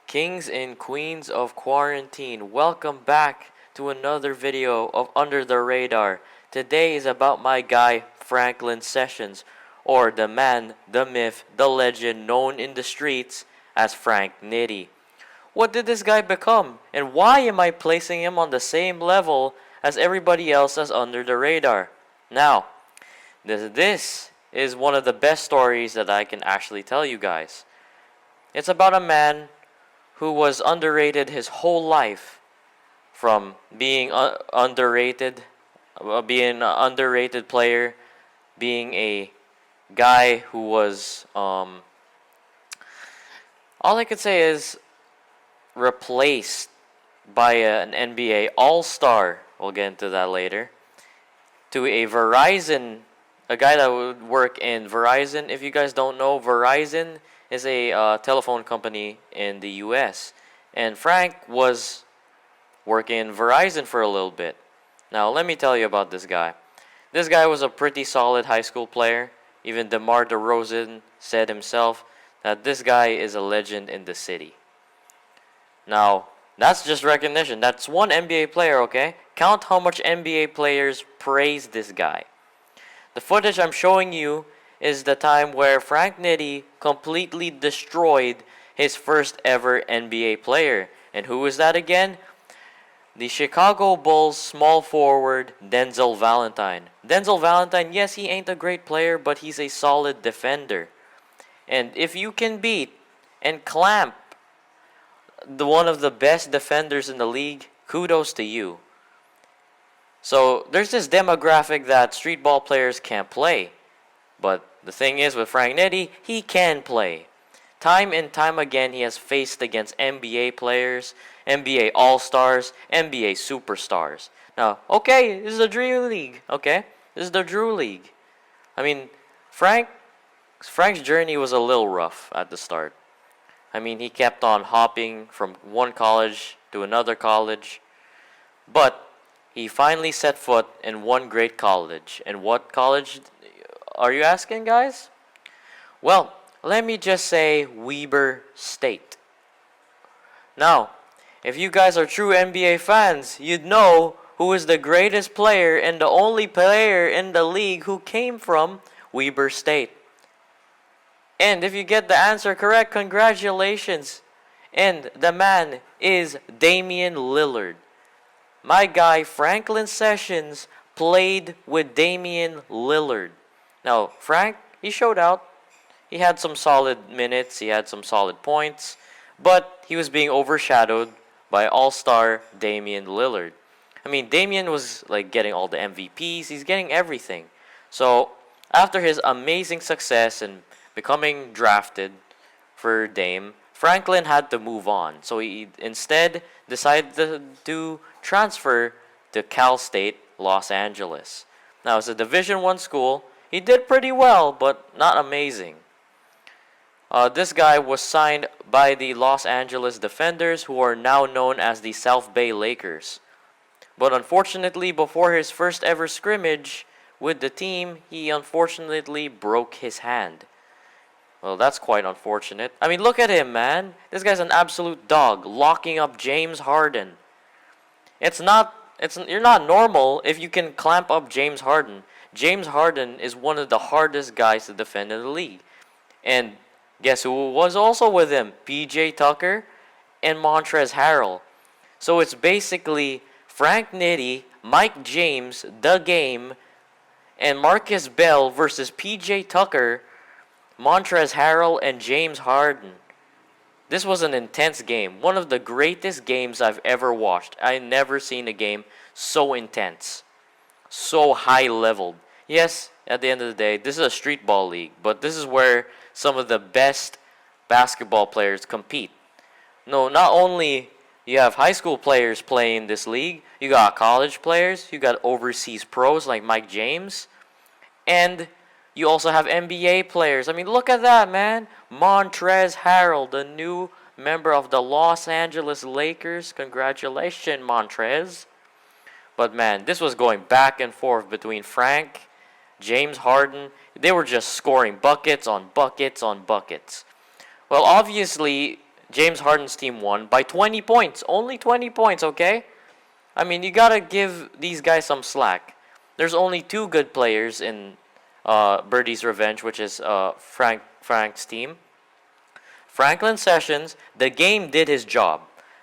Kings and Queens of Quarantine, welcome back to another video of Under the Radar. Today is about my guy Franklin Sessions, or the man, the myth, the legend known in the streets as Frank Nitty. What did this guy become, and why am I placing him on the same level as everybody else as Under the Radar? Now, this is one of the best stories that I can actually tell you guys. It's about a man who was underrated his whole life, from being being an underrated player, being a guy who was all I could say is replaced by an NBA All-Star. We'll get into that later. To a guy that would work in Verizon. If you guys don't know, Verizon is a telephone company in the U.S. And Frank was working in Verizon for a little bit. Now, let me tell you about this guy. This guy was a pretty solid high school player. Even DeMar DeRozan said himself that this guy is a legend in the city. Now, that's just recognition. That's one NBA player, okay? Count how much NBA players praise this guy. The footage I'm showing you is the time where Frank Nitty completely destroyed his first ever NBA player. And who is that again? The Chicago Bulls small forward Denzel Valentine. Denzel Valentine, yes, he ain't a great player, but he's a solid defender. And if you can beat and clamp one of the best defenders in the league, kudos to you. So there's this demographic that street ball players can't play. But the thing is, with Frank Nitty, he can play. Time and time again, he has faced against NBA players, NBA All-Stars, NBA Superstars. Now, okay, this is the Drew League, okay? This is the Drew League. I mean, Frank's journey was a little rough at the start. I mean, he kept on hopping from one college to another college. But he finally set foot in one great college. And what college are you asking, guys? Well, let me just say Weber State. Now, if you guys are true NBA fans, you'd know who is the greatest player and the only player in the league who came from Weber State. And if you get the answer correct, congratulations. And the man is Damian Lillard. My guy Franklin Sessions played with Damian Lillard. Now, Frank, he showed out. He had some solid minutes, he had some solid points, but he was being overshadowed by all-star Damian Lillard. I mean, Damian was like getting all the MVPs, he's getting everything. So, after his amazing success and becoming drafted for Dame, Franklin had to move on. So he instead decided to transfer to Cal State, Los Angeles. Now, it's a Division I school. He did pretty well, but not amazing. This guy was signed by the Los Angeles Defenders, who are now known as the South Bay Lakers. But unfortunately, before his first ever scrimmage with the team, he unfortunately broke his hand. Well, that's quite unfortunate. I mean, look at him, man. This guy's an absolute dog, locking up James Harden. You're not normal if you can clamp up James Harden. James Harden is one of the hardest guys to defend in the league. And guess who was also with him? PJ Tucker and Montrezl Harrell. So it's basically Frank Nitty, Mike James, The Game, and Marcus Bell versus PJ Tucker, Montrezl Harrell, and James Harden. This was an intense game. One of the greatest games I've ever watched. I've never seen a game so intense. So high-leveled. Yes, at the end of the day, this is a street ball league. But this is where some of the best basketball players compete. No, not only you have high school players playing this league. You got college players. You got overseas pros like Mike James. And you also have NBA players. I mean, look at that, man. Montrezl Harrell, the new member of the Los Angeles Lakers. Congratulations, Montrez. But man, this was going back and forth between Frank, James Harden. They were just scoring buckets on buckets on buckets. Well, obviously, James Harden's team won by 20 points. Only 20 points, okay? I mean, you gotta give these guys some slack. There's only two good players in Birdie's Revenge, which is Frank's team. Franklin Sessions, the game did his job.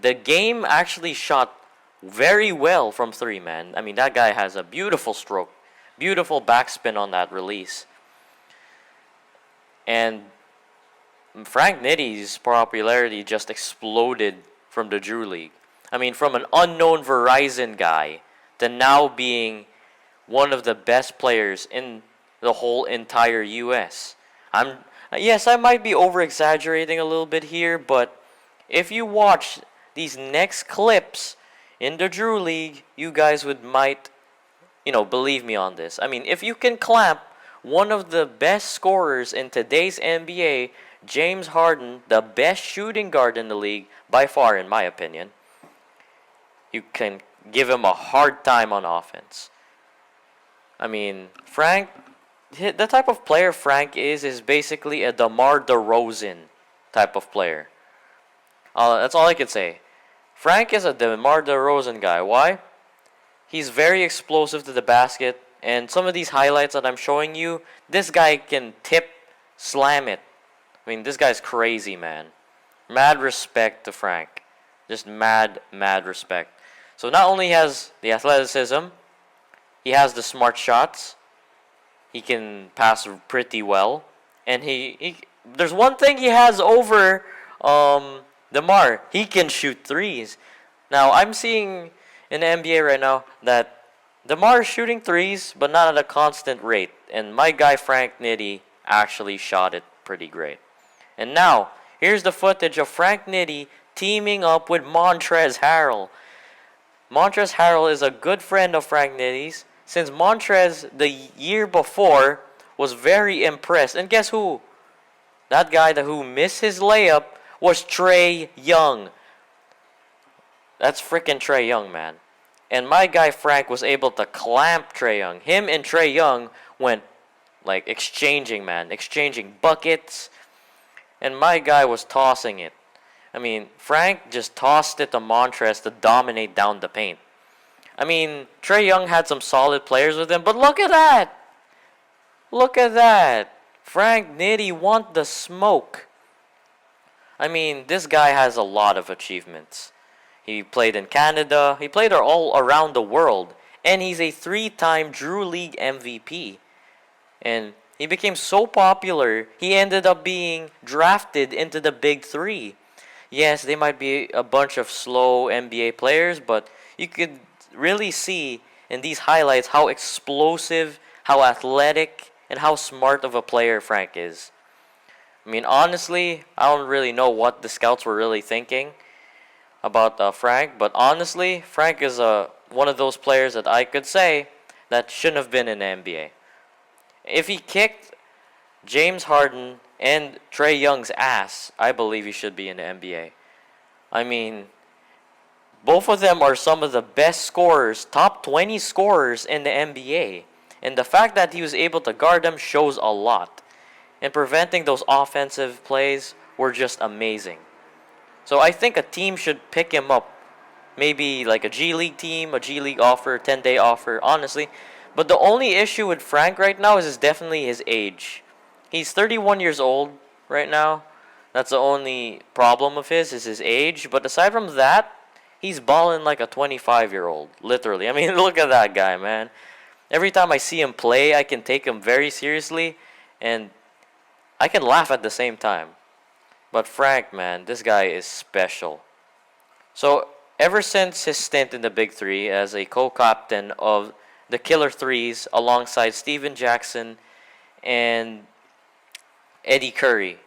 The game actually shot very well from three, man. I mean, that guy has a beautiful stroke, beautiful backspin on that release. And Frank Nitty's popularity just exploded from the Drew League. I mean, from an unknown Verizon guy to now being one of the best players in the whole entire US. Yes, I might be over exaggerating a little bit here, but if you watch these next clips in the Drew League, you guys might believe me on this. I mean, if you can clamp one of the best scorers in today's NBA, James Harden, the best shooting guard in the league by far, in my opinion, you can give him a hard time on offense. I mean, Frank, the type of player Frank is basically a DeMar DeRozan type of player. That's all I could say. Frank is a DeMar DeRozan guy. Why? He's very explosive to the basket, and some of these highlights that I'm showing you, this guy can slam it. I mean, this guy's crazy, man. Mad respect to Frank. Just mad respect. So not only has the athleticism, he has the smart shots. He can pass pretty well, and he there's one thing he has over DeMar. He can shoot threes. Now I'm seeing in the NBA right now that DeMar is shooting threes, but not at a constant rate. And my guy Frank Nitty actually shot it pretty great. And now here's the footage of Frank Nitty teaming up with Montrezl Harrell. Montrezl Harrell is a good friend of Frank Nitty's, since Montrez the year before was very impressed. And guess who? That guy who missed his layup was Trae Young. That's freaking Trae Young, man. And my guy Frank was able to clamp Trae Young. Him and Trae Young went exchanging buckets. And my guy was tossing it. I mean, Frank just tossed it to Montrez to dominate down the paint. I mean, Trae Young had some solid players with him, but look at that! Look at that! Frank Nitty want the smoke. I mean, this guy has a lot of achievements. He played in Canada, he played all around the world, and he's a 3-time Drew League MVP. And he became so popular, he ended up being drafted into the Big Three. Yes, they might be a bunch of slow NBA players, but you could really see in these highlights how explosive, how athletic, and how smart of a player Frank is. I mean, honestly, I don't really know what the scouts were really thinking about Frank, but honestly, Frank is one of those players that I could say that shouldn't have been in the NBA. If he kicked James Harden and Trae Young's ass, I believe he should be in the NBA. I mean, both of them are some of the best scorers, top 20 scorers in the NBA. And the fact that he was able to guard them shows a lot. And preventing those offensive plays were just amazing. So I think a team should pick him up. Maybe like a G League team, a G League offer, 10-day offer, honestly. But the only issue with Frank right now is definitely his age. He's 31 years old right now. That's the only problem of his, is his age. But aside from that, he's balling like a 25-year-old, literally. I mean, look at that guy, man. Every time I see him play, I can take him very seriously, and I can laugh at the same time. But Frank, man, this guy is special. So, ever since his stint in the Big Three as a co-captain of the Killer Threes alongside Steven Jackson and Eddie Curry,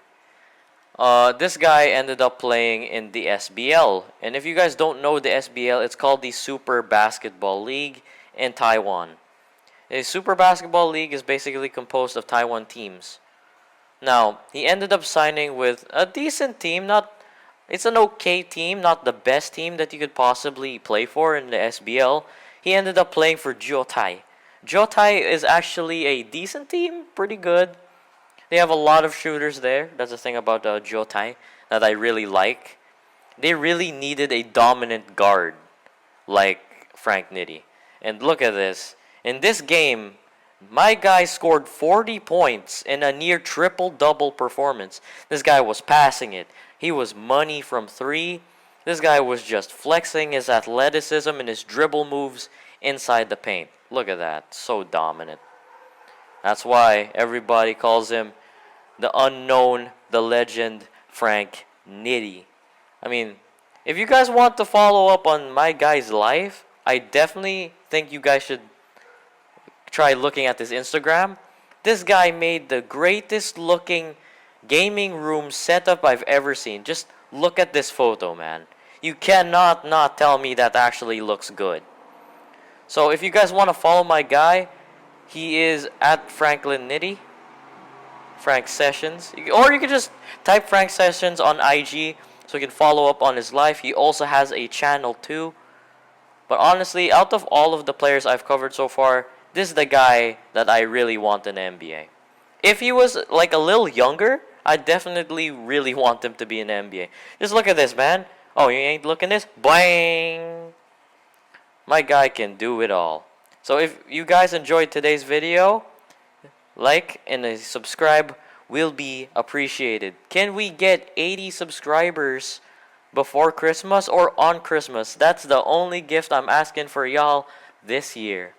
this guy ended up playing in the SBL. And if you guys don't know the SBL, it's called the Super Basketball League in Taiwan. The Super Basketball League is basically composed of Taiwan teams. Now, he ended up signing with a decent team. It's an okay team, not the best team that you could possibly play for in the SBL. He ended up playing for Jotai. Jotai is actually a decent team, pretty good. They have a lot of shooters there. That's the thing about Jotai. that I really like. They really needed a dominant guard like Frank Nitty. And look at this. In this game, my guy scored 40 points in a near triple-double performance. This guy was passing it. He was money from three. This guy was just flexing his athleticism and his dribble moves inside the paint. Look at that. So dominant. That's why everybody calls him the unknown, the legend, Frank Nitty. I mean, if you guys want to follow up on my guy's life, I definitely think you guys should try looking at his Instagram. This guy made the greatest looking gaming room setup I've ever seen. Just look at this photo, man. You cannot not tell me that actually looks good. So if you guys want to follow my guy, he is at Franklin Nitty, Frank Sessions. Or you can just type Frank Sessions on IG so you can follow up on his life. He also has a channel too. But honestly, out of all of the players I've covered so far, this is the guy that I really want in the NBA. If he was like a little younger, I definitely really want him to be in the NBA. Just look at this, man. Oh, you ain't looking this? Bang! My guy can do it all. So if you guys enjoyed today's video, like and a subscribe will be appreciated. Can we get 80 subscribers before Christmas or on Christmas? That's the only gift I'm asking for y'all this year.